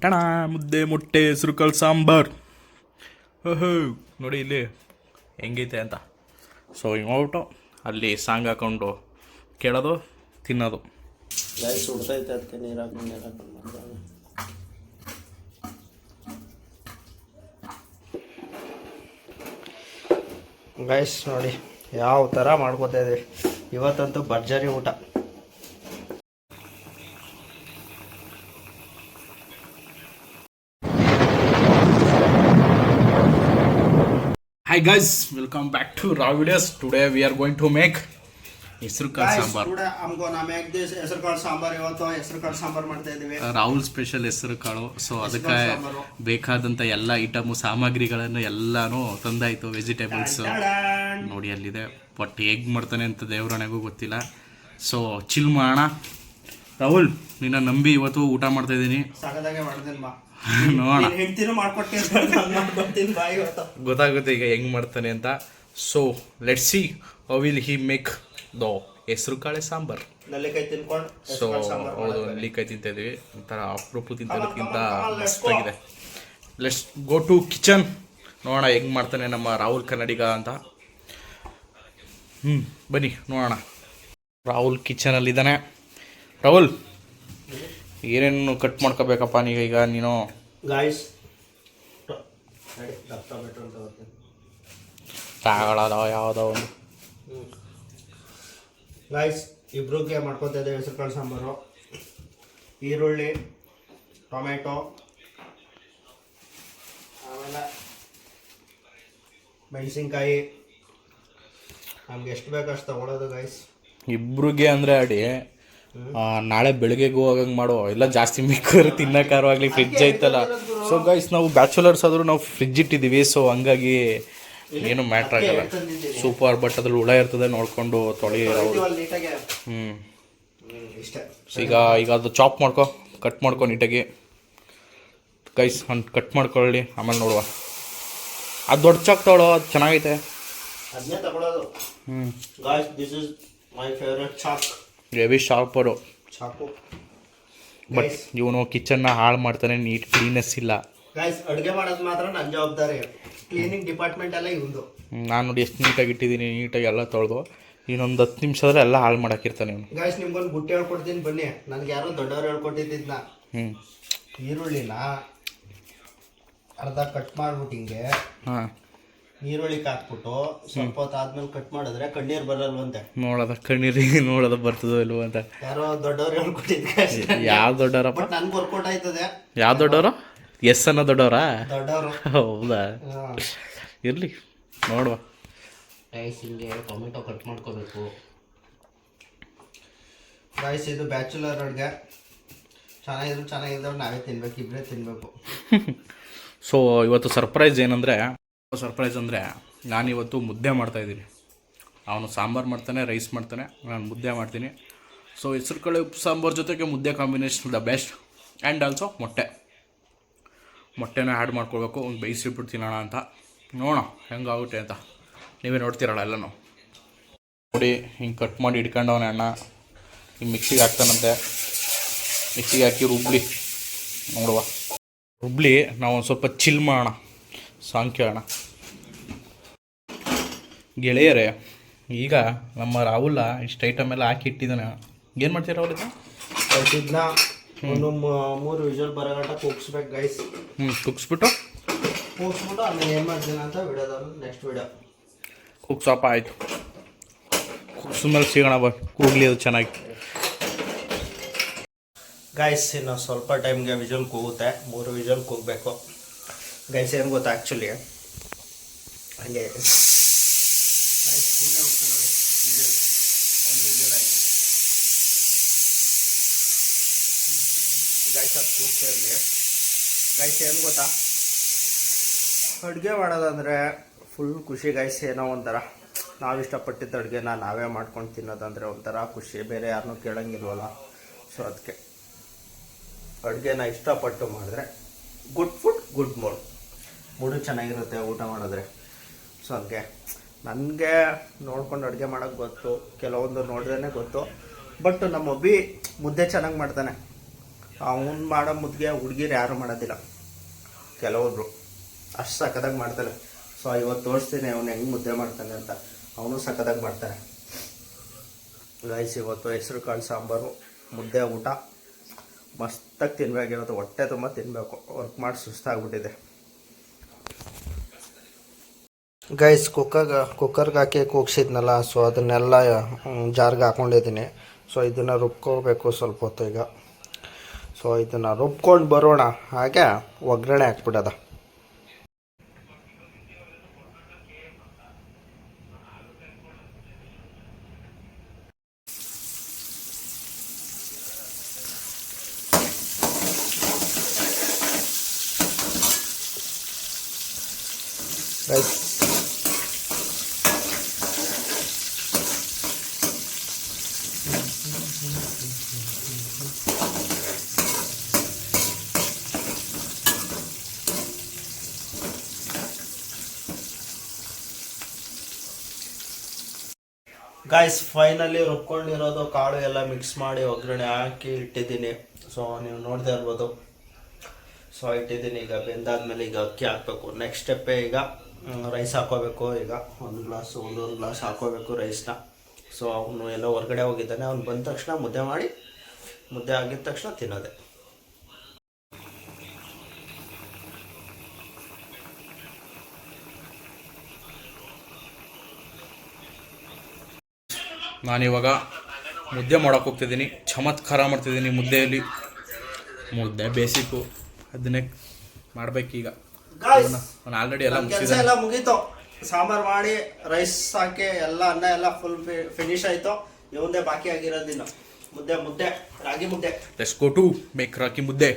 ಟಣ ಮುದ್ದೆ ಮೊಟ್ಟೆ ಹೆಸರುಕಾಳು ಸಾಂಬಾರು. ಓಹೋ ನೋಡಿ ಇಲ್ಲಿ ಹೆಂಗೈತೆ ಅಂತ. ಸೊ ಹಿಂಗೆ ಹೋಗ್ಬಿಟ್ಟು ಅಲ್ಲಿ ಸಾಂಗ್ ಹಾಕೊಂಡು ಕೇಳೋದು ತಿನ್ನೋದು. ಸುಡ್ತೈತೆ ಅದಕ್ಕೆ ನೀರು ಹಾಕೊಂಡು ಗೈಸ್ ನೋಡಿ ಯಾವ ಥರ ಮಾಡ್ಕೋತಾ ಇದ್ದೀವಿ ಇವತ್ತಂತೂ ಭರ್ಜರಿ ಊಟ. Hi guys, welcome back to Raw Videos. Today we are going to make ಹೆಸರುಕಾಳು sambar. Today I'm gonna make this ಹೆಸರುಕಾಳು ಸಾಂಬಾರ್. ಇವತ್ತು ಹೆಸರುಕಾಳು ಸಾಂಬಾರ್ ಮಾಡ್ತಾ ಇದ್ದೀವಿ. ರಾಹುಲ್ ಸ್ಪೆಷಲ್ ಹೆಸರುಕಾಳು. ಸೊ ಅದಕ್ಕೆ ಬೇಕಾದಂಥ ಎಲ್ಲ ಐಟಮು ಸಾಮಗ್ರಿಗಳನ್ನು ಎಲ್ಲಾನು ತಂದಾಯಿತು. ವೆಜಿಟೇಬಲ್ಸ್ ನೋಡಿ ಅಲ್ಲಿದೆ. ಬಟ್ ಹೇಗೆ ಮಾಡ್ತಾನೆ ಅಂತ ದೇವ್ರಣೆಗೂ ಗೊತ್ತಿಲ್ಲ. ಸೊ ಚಿಲ್ ಮಾಡೋಣ. ರಾಹುಲ್ ನಿನ್ನ ನಂಬಿ ಇವತ್ತು ಊಟ ಮಾಡ್ತಾ ಇದ್ದೀನಿ. ಸಾಕಾಗೆ ಮಾಡ್ದೇನೆ ಬಾ ನೋಡೋಣ, ಗೊತ್ತಾಗುತ್ತೆ ಈಗ ಹೆಂಗ್ ಮಾಡ್ತಾನೆ ಅಂತ. So let's see how will he make the ಹೆಸರುಕಾಳು ಸಾಂಬಾರ್. ಸೊ ಹೌದು, ನೆಲ್ಲಿಕಾಯಿ ತಿಂತಾ ಇದೀವಿ. ಒಂಥರ ಅಪರೂಪ ತಿಂತೋದಕ್ಕಿಂತ ಮಸ್ತಾಗಿದೆ. Let's go to kitchen. ನೋಡೋಣ ಹೆಂಗ್ ಮಾಡ್ತಾನೆ ನಮ್ಮ ರಾಹುಲ್ ಕನ್ನಡಿಗ ಅಂತ. ಬನ್ನಿ ನೋಡೋಣ. ರಾಹುಲ್ ಕಿಚನಲ್ಲಿದ್ದಾನೆ. ರಾಹುಲ್ ಏನೇನು ಕಟ್ ಮಾಡ್ಕೋಬೇಕಪ್ಪ ಈಗ ನೀನು? ಗಾಯ್ಸ್ ತಗೊಳ್ಳೋದ ಯಾವುದೋ ಒಂದು. ಗಾಯ್ಸ್ ಇಬ್ರಿಗೆ ಮಾಡ್ಕೊತಾ ಇದ್ದೇವೆ ಹೆಸರುಕಾಳು ಸಾಂಬಾರು. ಈರುಳ್ಳಿ, ಟೊಮೆಟೊ, ಆಮೇಲೆ ಮೆಣಸಿನ್ಕಾಯಿ ನಮ್ಗೆ ಎಷ್ಟು ಬೇಕು ಅಷ್ಟು ತಗೊಳ್ಳೋದು ಗಾಯ್ಸ್. ಇಬ್ರಿಗೆ ಅಂದರೆ ಅಡಿ ನಾಳೆ ಬೆಳಗ್ಗೆಗೆ ಹೋಗಂಗೆ ಮಾಡೋ. ಎಲ್ಲ ಜಾಸ್ತಿ ಮಿಕ್ಕರು ತಿನ್ನೋಕ್ಕಾರವಾಗಲಿ ಫ್ರಿಜ್ ಐತಲ್ಲ. ಸೊ ಗೈಸ್ ನಾವು ಬ್ಯಾಚುಲರ್ಸ್ ಆದರೂ ನಾವು ಫ್ರಿಜ್ ಇಟ್ಟಿದ್ದೀವಿ. ಸೊ ಹಂಗಾಗಿ ಏನು ಮ್ಯಾಟ್ರ್ ಆಗಲ್ಲ. ಸೂಪರ್. ಬಟ್ ಅದ್ರಲ್ಲಿ ಹುಳ ಇರ್ತದೆ, ನೋಡಿಕೊಂಡು ತೊಳೆಯೋದು. ಈಗ ಅದು ಚಾಪ್ ಮಾಡ್ಕೊ, ಕಟ್ ಮಾಡ್ಕೊ ನೀಟಾಗಿ ಗೈಸ್. ಕಟ್ ಮಾಡ್ಕೊಳ್ಳಿ, ಆಮೇಲೆ ನೋಡುವ. ಅದು ದೊಡ್ಡ ಚಾಕ್ ತಗೊಳ್ಳೋ, ಅದು ಚೆನ್ನಾಗೈತೆ. ಅದನ್ನೇ ತಗೊಳ್ಳೋದು. Guys this is my favourite ಚಾಕ್. ಹೆವಿ ಶಾರ್ಪರು ಚಾಕು. ಬಟ್ ಇವನು ಕಿಚನ್ನ ಹಾಳು ಮಾಡ್ತಾನೆ. ನೀಟ್ ಕ್ಲೀನೆಸ್ ಇಲ್ಲ. ಗೈಸ್ ಅಡುಗೆ ಮಾಡೋದು ಮಾತ್ರ ನನ್ನ ಜವಾಬ್ದಾರಿ. ಕ್ಲೀನಿಂಗ್ ಡಿಪಾರ್ಟ್ಮೆಂಟ್ ಎಲ್ಲ ಇವಂದು. ನಾನು ನೋಡಿ ಎಷ್ಟು ನೀಟಾಗಿ ಇಟ್ಟಿದ್ದೀನಿ. ನೀಟಾಗಿ ಎಲ್ಲ ತೊಳೆದು ಇನ್ನೊಂದು 10 ನಿಮಿಷದಲ್ಲಿ ಎಲ್ಲ ಹಾಳು ಮಾಡಾಕಿರ್ತಾನೆ ಇವನು. ಗೈಸ್ ನಿಮ್ಗೊಂದು ಗುಟ್ಟಿ ಹೇಳ್ಕೊಡ್ತೀನಿ ಬನ್ನಿ. ನನಗೆ ಯಾರೋ ದೊಡ್ಡವ್ರು ಹೇಳ್ಕೊಟ್ಟಿದ್ದಿದ್ನ. ಈರುಳ್ಳಿನ ಅರ್ಧ ಕಟ್ ಮಾಡ್ಬಿಟ್ಟು ಹಿಂಗೆ ಈರುಳ್ಳಿಗೆ ಹಾಕ್ಬಿಟ್ಟು ಸ್ವಲ್ಪ ಹೊತ್ತು ಆದ್ಮೇಲೆ ಕಟ್ ಮಾಡಿದ್ರೆ ಕಣ್ಣೀರು ಬರಲ್ವಂತೆ. ಕಣ್ಣೀರಿಗೆ ನೋಡೋದ ಬರ್ತದೋ ಇಲ್ವೋ ಅಂತ ಯಾರೋ ದೊಡ್ಡವ್ರು ಹೇಳ್ಕೊಟ್ಟಿದ್ದೆ. ಯಾವ ದೊಡ್ಡವರಪ್ಪ? ನನ್ಗೆ ವರ್ಕೌಟ್ ಆಯ್ತದೆ. ಯಾವ ದೊಡ್ಡವರು? ಎಸ್ ಅನ್ನೋ ದೊಡ್ಡವರಾ? ದೊಡ್ಡವರು. ಹೌದಾ? ಇರಲಿ ನೋಡುವ. ಗೈಸ್ ಹಿಂಗೆ ಟೊಮೆಟೊ ಕಟ್ ಮಾಡ್ಕೋಬೇಕು. ಗೈಸ್ ಇದು ಬ್ಯಾಚುಲರ್ ಅಡುಗೆ. ಚೆನ್ನಾಗಿದ್ದವ್ರು ನಾವೇ ತಿನ್ಬೇಕು, ಇಬ್ಬರೇ ತಿನ್ನಬೇಕು. ಸೊ ಇವತ್ತು ಸರ್ಪ್ರೈಸ್ ಏನಂದರೆ, ನಾನಿವತ್ತು ಮುದ್ದೆ ಮಾಡ್ತಾಯಿದ್ದೀನಿ. ಅವನು ಸಾಂಬಾರು ಮಾಡ್ತಾನೆ, ರೈಸ್ ಮಾಡ್ತಾನೆ, ನಾನು ಮುದ್ದೆ ಮಾಡ್ತೀನಿ. ಸೊ ಹೆಸರುಕಾಳು ಸಾಂಬಾರು ಜೊತೆಗೆ ಮುದ್ದೆ combination the best. And also ಮೊಟ್ಟೆನ ಆ್ಯಡ್ ಮಾಡ್ಕೊಳ್ಬೇಕು. ಒಂದು ಬೇಯಿಸಿಬಿಟ್ಟು ತಿನ್ನೋಣ ಅಂತ. ನೋಡೋಣ ಹೆಂಗಾಗುತ್ತೆ ಅಂತ. ನೀವೇ ನೋಡ್ತೀರಲ್ಲ ಎಲ್ಲನೂ. ನೋಡಿ ಹಿಂಗೆ ಕಟ್ ಮಾಡಿ ಇಟ್ಕೊಂಡವನೇ ಅಣ್ಣ. ಹಿಂಗೆ ಮಿಕ್ಸಿಗೆ ಹಾಕ್ತಾನಂತೆ. ಮಿಕ್ಸಿಗೆ ಹಾಕಿ ನೋಡುವ. ನಾವು ಒಂದು ಸ್ವಲ್ಪ ಚಿಲ್ ಮಾಡೋಣ, ಸಾಂಗ್ ಕೇಳೋಣ. ಗೆಳೆಯರೇ, ಈಗ ನಮ್ಮ ರಾಹುಲ ಇಷ್ಟು ಐಟಮ್ ಎಲ್ಲ ಹಾಕಿ ಇಟ್ಟಿದ್ದಾನೆ. ಏನು ಮಾಡ್ತೀರ ರಾಹುಲ್? ಇದನ್ನ ಒಂದು 3 ವಿಷಲ್ ಬರೋಗಂಟ ಕೂಗಿಸ್ಬೇಕು ಗೈಸ್. ಕೂಗಿಸ್ಬಿಟ್ಟು ಆಮೇಲೆ ಏನು ಮಾಡ್ತೀನಿ ಅಂತ ವಿಡಿಯೋದಲ್ಲಿ ನೆಕ್ಸ್ಟ್ ವಿಡಿಯೋ. ಕೂಗ್ಸಪ್ಪ ಆಯಿತು. ಕೂಗ್ಸ ಮೇಲೆ ಸಿಗೋಣ ಬಾ. ಕೂಗಲಿ ಅದು ಚೆನ್ನಾಗಿ. ಗೈಸ್ ಇನ್ನು ಸ್ವಲ್ಪ ಟೈಮ್ಗೆ ವಿಜಲ್ ಕೂಗುತ್ತೆ. 3 ವಿಜಲ್ ಕೂಗಬೇಕು ಗೈಸ್. ಏನು ಗೊತ್ತಾ ಆ್ಯಕ್ಚುಲಿ ಹಂಗೆ ಗೈಸ್ ಅದು ಕೂಗ್ತಾ ಇರಲಿ. ಗೈಸ್ ಏನು ಗೊತ್ತಾ, ಅಡುಗೆ ಮಾಡೋದಂದರೆ ಫುಲ್ ಖುಷಿ ಗೈಸ್. ಏನೋ ಒಂಥರ ನಾವು ಇಷ್ಟಪಟ್ಟಿದ್ದ ಅಡುಗೆನ ನಾವೇ ಮಾಡ್ಕೊಂಡು ತಿನ್ನೋದಂದರೆ ಒಂಥರ ಖುಷಿ. ಬೇರೆ ಯಾರನ್ನೂ ಕೇಳೋಂಗಿಲ್ವಲ್ಲ. ಸೊ ಅದಕ್ಕೆ ಅಡುಗೆನ ಇಷ್ಟಪಟ್ಟು ಮಾಡಿದ್ರೆ ಗುಡ್ ಫುಡ್ ಗುಡ್ ಮೂಡು ಚೆನ್ನಾಗಿರುತ್ತೆ ಊಟ ಮಾಡಿದ್ರೆ. ಸೊ ಅದಕ್ಕೆ ನನಗೆ ನೋಡ್ಕೊಂಡು ಅಡುಗೆ ಮಾಡೋಕ್ಕೆ ಗೊತ್ತು, ಕೆಲವೊಂದು ನೋಡಿದ್ರೇ ಗೊತ್ತು. ಬಟ್ ನಮ್ಮ ಒಬ್ಬಿ ಮುದ್ದೆ ಚೆನ್ನಾಗಿ ಮಾಡ್ತಾನೆ. ಅವನು ಮಾಡೋ ಮುದ್ದೆ ಹುಡುಗಿರು ಯಾರು ಮಾಡೋದಿಲ್ಲ, ಕೆಲವೊಬ್ರು ಅಷ್ಟು ಸಖತ್ತಾಗಿ ಮಾಡ್ತಾನೆ. ಸೊ ಇವತ್ತು ತೋರಿಸ್ತೀನಿ ಅವನು ಹೆಂಗೆ ಮುದ್ದೆ ಮಾಡ್ತಾನೆ ಅಂತ. ಅವನು ಸಖತ್ತಾಗಿ ಮಾಡ್ತಾನೆ ಗೈಸ್. ಇವತ್ತು ಹೆಸರು ಕಾಳು ಸಾಂಬಾರು ಮುದ್ದೆ ಊಟ ಮಸ್ತಾಗಿ ತಿನ್ಬೇಕಿರೋದು, ಹೊಟ್ಟೆ ತುಂಬ ತಿನ್ನಬೇಕು, ವರ್ಕ್ ಮಾಡಿ ಸುಸ್ತಾಗ್ಬಿಟ್ಟಿದೆ ಗೈಸ್. ಕುಕ್ಕರ್ಗೆ ಹಾಕಿ ಕೂಗ್ಸಿದ್ನಲ್ಲ, ಸೊ ಅದನ್ನೆಲ್ಲ ಜಾರ್ಗೆ ಹಾಕೊಂಡಿದ್ದೀನಿ. ಸೊ ಇದನ್ನು ರುಬ್ಕೋಬೇಕು ಸ್ವಲ್ಪ ಹೊತ್ತು ಈಗ. ಸೊ ಇದನ್ನು ರುಬ್ಕೊಂಡು ಬರೋಣ, ಹಾಗೆ ಒಗ್ಗರಣೆ ಹಾಕ್ಬಿಡೋದ. ಗೈಸ್ ಗಾಯ್ಸ್ ಫೈನಲಿ ರುಬ್ಕೊಂಡಿರೋದು ಕಾಳು ಎಲ್ಲ ಮಿಕ್ಸ್ ಮಾಡಿ ಒಗ್ಗರಣೆ ಹಾಕಿ ಇಟ್ಟಿದ್ದೀನಿ. ಸೊ ನೀವು ನೋಡ್ತಾ ಇರ್ಬೋದು. ಸೊ ಇಟ್ಟಿದ್ದೀನಿ. ಈಗ ಬೆಂದಾದ್ಮೇಲೆ ಈಗ ಅಕ್ಕಿ ಹಾಕಬೇಕು. ನೆಕ್ಸ್ಟ್ ಸ್ಟೆಪ್ಪೇ ಈಗ ರೈಸ್ ಹಾಕೋಬೇಕು. ಈಗ ಒಂದೊಂದು ಗ್ಲಾಸ್ ಹಾಕೋಬೇಕು ರೈಸ್ನ. ಸೊ ಅವನು ಎಲ್ಲ ಹೊರಗಡೆ ಹೋಗಿದ್ದಾನೆ, ಅವ್ನು ಬಂದ ತಕ್ಷಣ ಮುದ್ದೆ ಮಾಡಿ, ಮುದ್ದೆ ಆಗಿದ ತಕ್ಷಣ ತಿನ್ನೋದೆ. ನಾನಿವಾಗ ಮುದ್ದೆ ಮಾಡೋಕೆ ಹೋಗ್ತಿದ್ದೀನಿ. ಚಮತ್ಕಾರ ಮಾಡ್ತಿದ್ದೀನಿ ಮುದ್ದೆಯಲ್ಲಿ. ಮುದ್ದೆ ಬೇಸಿಕ್ಕು, ಅದನ್ನೇ ಮಾಡಬೇಕೀಗ. ನಾನು ಆಲ್ರೆಡಿ ಎಲ್ಲ ಕೆಲಸ ಎಲ್ಲ ಮುಗೀತು. ಸಾಂಬಾರು ಮಾಡಿ ರೈಸ್ ಹಾಕಿ ಎಲ್ಲ ಅನ್ನ ಎಲ್ಲ ಫುಲ್ ಫಿನಿಶ್ ಆಯಿತು. ಇವಂದೇ ಬಾಕಿ ಆಗಿರೋದಿಲ್ಲ. ಮುದ್ದೆ ರಾಗಿ ಮುದ್ದೆ. ಲೆಟ್ಸ್ ಗೋ ಟು ಮೇಕ್ ರಾಗಿ ಮುದ್ದೆ.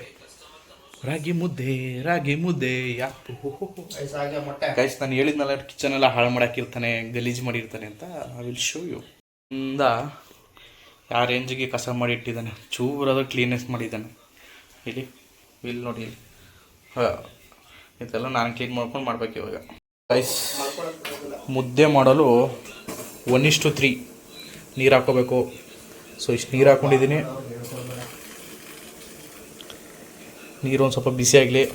ರಾಗಿ ಮುದ್ದೆ ಯಾಕೆ ಹಾಗೆ ಮೊಟ್ಟೆ. ಗೈಸ್ ನಾನು ಹೇಳಿದ್ನಲ್ಲ ಕಿಚನ್ ಎಲ್ಲ ಹಾಳು ಮಾಡಾಕಿರ್ತಾನೆ, ಗಲೀಜು ಮಾಡಿರ್ತಾನೆ ಅಂತ. I will show you. ಇಂದ ಯಾವ ರೇಂಜಿಗೆ ಕಸ ಮಾಡಿ ಇಟ್ಟಿದ್ದಾನೆ, ಚೂರಾದ ಕ್ಲೀನೆಸ್ ಮಾಡಿದ್ದಾನೆ. ಇಲ್ಲಿ ನೋಡಿ, ಇದೆಲ್ಲ ನಾನು ಕ್ಲೀನ್ ಮಾಡ್ಕೊಂಡು ಮಾಡ್ಬೇಕು ಇವಾಗ. ಗೈಸ್ ಮುದ್ದೆ ಮಾಡಲು 1:3 ನೀರು ಹಾಕೋಬೇಕು. ಸೊ ಇಷ್ಟು ನೀರು ಹಾಕ್ಕೊಂಡಿದ್ದೀನಿ. ನೀರು ಒಂದು ಸ್ವಲ್ಪ ಬಿಸಿ ಆಗಲಿ.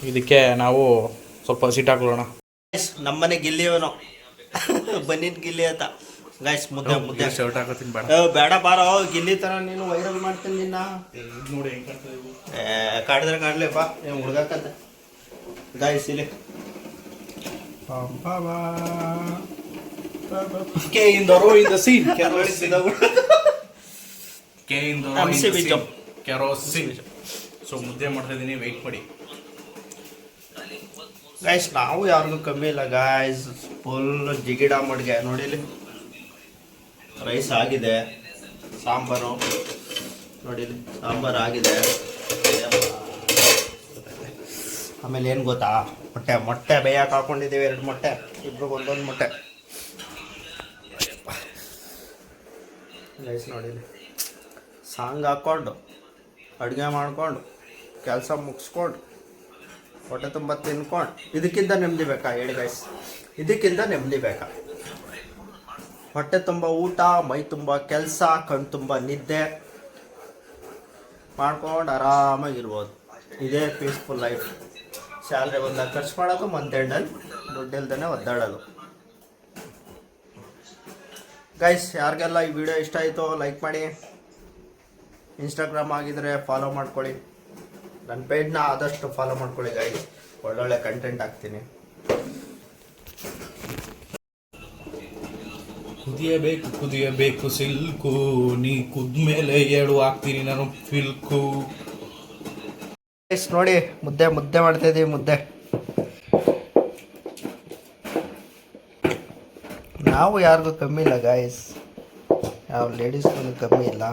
ಇದಕ್ಕೆ ನಾವು ಸ್ವಲ್ಪ ಹಸಿಟ್ಟು ಹಾಕೊಳ್ಳೋಣ. ನಮ್ಮನೆ ಗಿಲ್ಲಿಯವನು ಬನ್ನಿನ ಗಿಲ್ಲಿ ಅಂತ ಗೈಸ್. ಮುದ್ದೆ ಶರ್ಟ್ ಹಾಕೋತೀನಿ ಬೇಡ. ಬೇಡ ಬಾರೋ, ಗಿಲ್ಲಿ ತರ ನೀನು ವೈರಲ್ ಮಾಡ್ತೀನಿ ನಿನ್ನ. ನೋಡಿ ಕಾಡಿದ್ರೆ ಕಾಡ್ಲಿ ಬಾ, ಹುಡುಗಕ್ಕಂತ ಗೈಸ್. ಇಲ್ಲಿ ಕೆರೋಸಿನ್. ಸೊ ಮುದ್ದೆ ಮಾಡ್ತಾ ಇದ್ದೀನಿ, ವೆಯ್ಟ್ ಮಾಡಿ ಗೈಸ್. ನಾವು ಯಾರಿಗೂ ಕಮ್ಮಿ ಇಲ್ಲ ಗೈಸ್, ಫುಲ್ ಜಿಗಿಡ ಮಡ್ಗೆ. ನೋಡಿಲಿ ರೈಸ್ ಆಗಿದೆ, ಸಾಂಬಾರು ನೋಡಿಲಿ ಸಾಂಬಾರು ಆಗಿದೆ. ಆಮೇಲೆ ಏನು ಗೊತ್ತಾ, ಮೊಟ್ಟೆ ಬೇಯಕ್ಕೆ ಹಾಕೊಂಡಿದ್ದೀವಿ. 2 ಮೊಟ್ಟೆ, ಇಬ್ರಿಗೆ ಒಂದೊಂದು ಮೊಟ್ಟೆ ಗೈಸ್. ನೋಡಿಲಿ ಸಾಂಗ್ ಹಾಕ್ಕೊಂಡು ಅಡುಗೆ ಮಾಡ್ಕೊಂಡು ಕೆಲಸ ಮುಗಿಸ್ಕೊಂಡು ಹೊಟ್ಟೆ ತುಂಬ ತಿನ್ಕೊಂಡು ಇದಕ್ಕಿಂತ ನೆಮ್ಮದಿ ಬೇಕಾ ಹೇಳಿ ಗೈಸ್? ಇದಕ್ಕಿಂತ ನೆಮ್ಮದಿ ಬೇಕಾ? ಹೊಟ್ಟೆ ತುಂಬ ಊಟ, ಮೈ ತುಂಬ ಕೆಲಸ, ಕಣ್ಣು ತುಂಬ ನಿದ್ದೆ ಮಾಡ್ಕೊಂಡು ಆರಾಮಾಗಿರ್ಬೋದು. ಇದೇ ಪೀಸ್ಫುಲ್ ಲೈಫ್. ಸ್ಯಾಲ್ರಿ ಬಂದಾಗ ಖರ್ಚು ಮಾಡೋದು, ಮಂತ್ ಎಂಡಲ್ಲಿ ದುಡ್ಡು ಇಲ್ದೇ ಒದ್ದಾಡೋದು. ಗೈಸ್ ಯಾರಿಗೆಲ್ಲ ಈ ವಿಡಿಯೋ ಇಷ್ಟ ಆಯಿತು ಲೈಕ್ ಮಾಡಿ. ಇನ್ಸ್ಟಾಗ್ರಾಮ್ ಆಗಿದ್ರೆ ಫಾಲೋ ಮಾಡ್ಕೊಳ್ಳಿ. ನನ್ನ ಪೇಜ್ನ ಆದಷ್ಟು ಫಾಲೋ ಮಾಡ್ಕೊಳ್ಳಿ ಗೈಸ್. ಒಳ್ಳೊಳ್ಳೆ ಕಂಟೆಂಟ್ ಹಾಕ್ತೀನಿ. ಕುದಿಯಬೇಕು ಸಿಲ್ಕು, ನೀ ಕುದ್ಮೇಲೆ 2 ಹಾಕ್ತೀನಿ ನಾನು ಫಿಲ್ಕು. ನೋಡಿ ಮುದ್ದೆ ಮಾಡ್ತಾಯಿದ್ದೀವಿ. ಮುದ್ದೆ ನಾವು ಯಾರಿಗೂ ಕಮ್ಮಿ ಇಲ್ಲ ಗಾಯ್ಸ್, ಯಾವ ಲೇಡೀಸ್ಗೂ ಕಮ್ಮಿ ಇಲ್ಲ.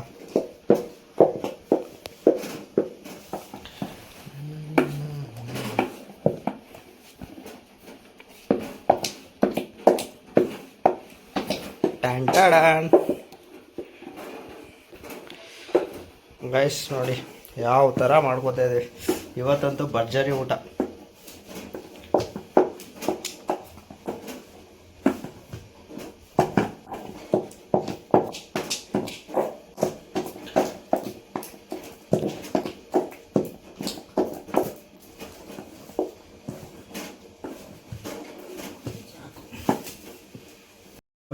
ಗೈಸ್ ನೋಡಿ ಯಾವ ಥರ ಮಾಡ್ಕೋತಾ ಇದ್ದೀವಿ. ಇವತ್ತಂತೂ ಭರ್ಜರಿ ಊಟ.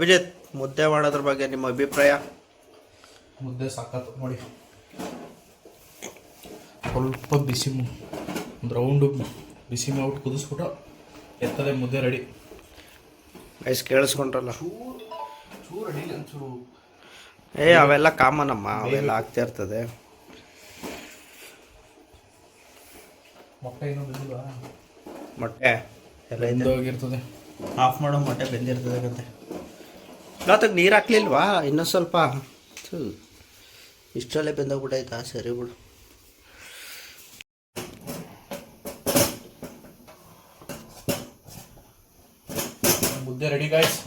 ವಿಜಿತ್, ಮುದ್ದೆ ಮಾಡೋದ್ರ ಬಗ್ಗೆ ನಿಮ್ಮ ಅಭಿಪ್ರಾಯ? ಮುದ್ದೆ ಸಾಕತ್ತು ನೋಡಿ, ಸ್ವಲ್ಪ ಬಿಸಿ ಒಂದು ರೌಂಡು ಬಿಸಿ ಮಾಡ್ಬಿಟ್ಟು ಕುದಿಸ್ಬಿಟ್ಟು ಎತ್ತದೆ ಮುದ್ದೆ ರೆಡಿ. ಗೈಸ್ ಕೇಳಿಸ್ಕೊಂಡ್ರಲ್ಲ, ಚೂರು ಅಡಿಲಿ ಒಂಚೂರು ಅವೆಲ್ಲ ಕಾಮನ್ ಅಮ್ಮ, ಅವೆಲ್ಲ ಆಗ್ತಾ ಇರ್ತದೆ. ಮೊಟ್ಟೆ ಏನೋ ಬಂದಿಲ್ವಾ? ಮೊಟ್ಟೆ ಎಲ್ಲ ಹೋಗಿರ್ತದೆ. ಆಫ್ ಮಾಡೋ ಮೊಟ್ಟೆ ಬೆಂದಿರ್ತದೆ ಕಂತೆ. ಇವತ್ತಿಗೆ ನೀರು ಹಾಕ್ಲಿಲ್ವಾ ಇನ್ನೂ ಸ್ವಲ್ಪ? ಇಷ್ಟರಲ್ಲೇ ಬೆಂದೋಗ್ಬಿಟ್ಟಾಯ್ತಾ? ಸರಿ ಬಿಡು. ಮುದ್ದೆ ರೆಡಿ ಗಾಯ್ಸ್.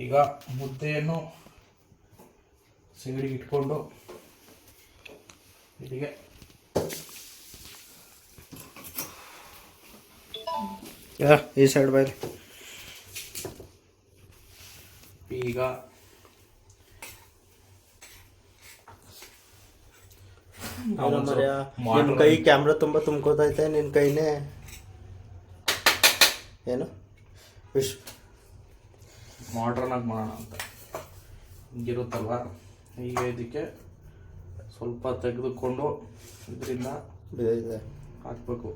ಈಗ ಮುದ್ದೆಯನ್ನು ಸೈಡಿಗೆ ಇಟ್ಕೊಂಡು ಇಲ್ಲಿಗೆ ಈ ಸೈಡ್ ಬಾಯ್. ಈಗ ನಿನ್ನ ಕೈ ಕ್ಯಾಮ್ರಾ ತುಂಬ ತುಂಬ್ಕೋತೈತೆ, ನಿನ್ನ ಕೈನೇ ಏನು ಮಾಡ್ರನ್ ಆಗಿ ಮಾಡೋಣ ಅಂತ ಹಿಂಗಿರುತ್ತಲ್ವ. ಈಗ ಇದಕ್ಕೆ ಸ್ವಲ್ಪ ತೆಗೆದುಕೊಂಡು ಇದರಿಂದ ಹಾಕ್ಬೇಕು.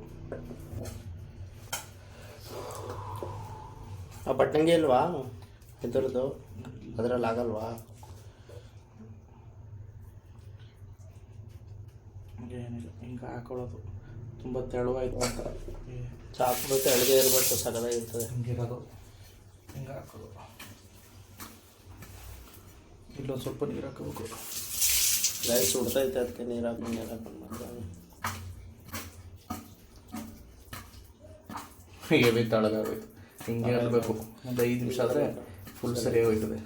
ಆ ಬಟ್ಟಂಗೆ ಇಲ್ವಾ ಇದ್ರದ್ದು? ಅದರಲ್ಲಿ ಆಗಲ್ವಾ? ಏನಿಲ್ಲ, ಹಿಂಗೆ ಹಾಕೊಳ್ಳೋದು. ತುಂಬ ತೆಳುವಾಯ್ತು ಅಂತ ಚಾಕು ತೆಳಗೆ ಇರಬೇಕು, ಸಗದಾಗಿರ್ತದೆ. ಹಿಂಗಿರೋದು, ಹಿಂಗೆ ಹಾಕೋದು. ಇಲ್ಲೊಂದು ಸ್ವಲ್ಪ ನೀರು ಹಾಕೋಬೇಕು. ಗಾಯ ಸುಡ್ತೈತೆ, ಅದಕ್ಕೆ ನೀರು ಹಾಕೊಂಡು ಮಾಡ್ತಾರೆ. ಹೆವಿ ತಳಗಾಗೋಯ್ತು. ಹಿಂಗೆ ಇರಬೇಕು. ಒಂದು 5 ನಿಮಿಷ ಆದರೆ ಫುಲ್ ಸರಿ ಹೋಯ್ತದೆ.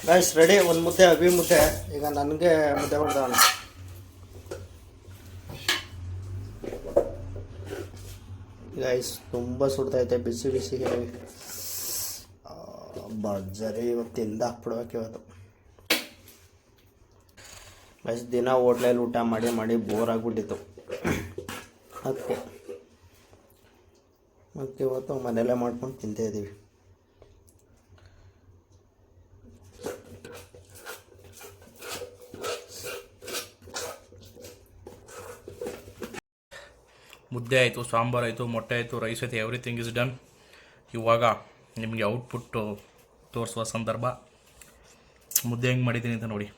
ಗೈಸ್ ರೆಡಿ, ಒಂದು ಮುದ್ದೆ ಅಭಿ ಮುದ್ದೆ. ಈಗ ನನಗೆ ಮುದ್ದೆ ಮಾಡ್ದವಣ. ಗೈಸ್ ತುಂಬ ಸುಡ್ತೈತೆ, ಬಿಸಿ ಬಿಸಿಗೆ ಭರ್ಜರಿ. ಇವತ್ತು ತಿಂದು ಹಾಕ್ಬಿಡ್ಬೇಕು ಇವತ್ತು. ಗೈಸ್ ದಿನ ಹೋಟ್ಲಲ್ಲಿ ಊಟ ಮಾಡಿ ಮಾಡಿ ಬೋರ್ ಆಗಿಬಿಟ್ಟಿತ್ತು, ಅದಕ್ಕೆ ಇವತ್ತು ಮನೆಯಲ್ಲೇ ಮಾಡ್ಕೊಂಡು ತಿಂತಾ ಇದ್ದೀವಿ. ಮುದ್ದೆ ಆಯಿತು, ಸಾಂಬಾರು ಆಯಿತು, ಮೊಟ್ಟೆ ಆಯಿತು, ರೈಸ್ ಆಯಿತು, ಎವ್ರಿಥಿಂಗ್ ಇಸ್ ಡನ್. ಇವಾಗ ನಿಮಗೆ ಔಟ್ಪುಟ್ಟು ತೋರಿಸುವ ಸಂದರ್ಭ. ಮುದ್ದೆ ಹೆಂಗೆ ಮಾಡಿದ್ದೀನಿ ಅಂತ ನೋಡಿ.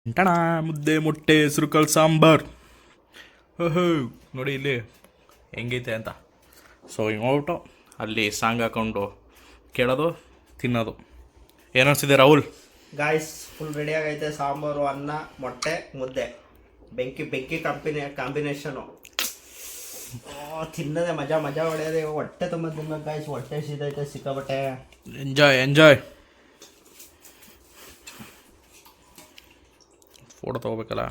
ಟಣ ಮುದ್ದೆ, ಮೊಟ್ಟೆ, ಹೆಸರುಕಾಳು ಸಾಂಬಾರು. ನೋಡಿ ಇಲ್ಲಿ ಹೆಂಗೈತೆ ಅಂತ. ಸೊ ಹಿಂಗೆ ಹೋಗ್ಬಿಟ್ಟು ಅಲ್ಲಿ ಸಾಂಗ್ ಹಾಕ್ಕೊಂಡು ಕೇಳೋದು, ತಿನ್ನೋದು. ಏನು ಅನಿಸ್ತಿದೆ ರಾಹುಲ್? ಗಾಯ್ಸ್ ಫುಲ್ ರೆಡಿ ಆಗೈತೆ. ಸಾಂಬಾರು, ಅನ್ನ, ಮೊಟ್ಟೆ, ಮುದ್ದೆ. ಬೆಂಕಿ ಬೆಂಕಿ ಕಾಂಬಿನೇಷನು. ತಿನ್ನದೆ ಮಜಾ ಹೊಡೆಯೋದೆ. ಹೊಟ್ಟೆ ತುಂಬ ತಿನ್ಬೇಕು ಗಾಯ್ಸ್, ಹೊಟ್ಟೆ ಸಿದೈತೆ ಸಿಕ್ಕಾಬಟ್ಟೆ. ಎಂಜಾಯ್. ಫೋಟೋ ತೊಗೋಬೇಕಲ್ಲ.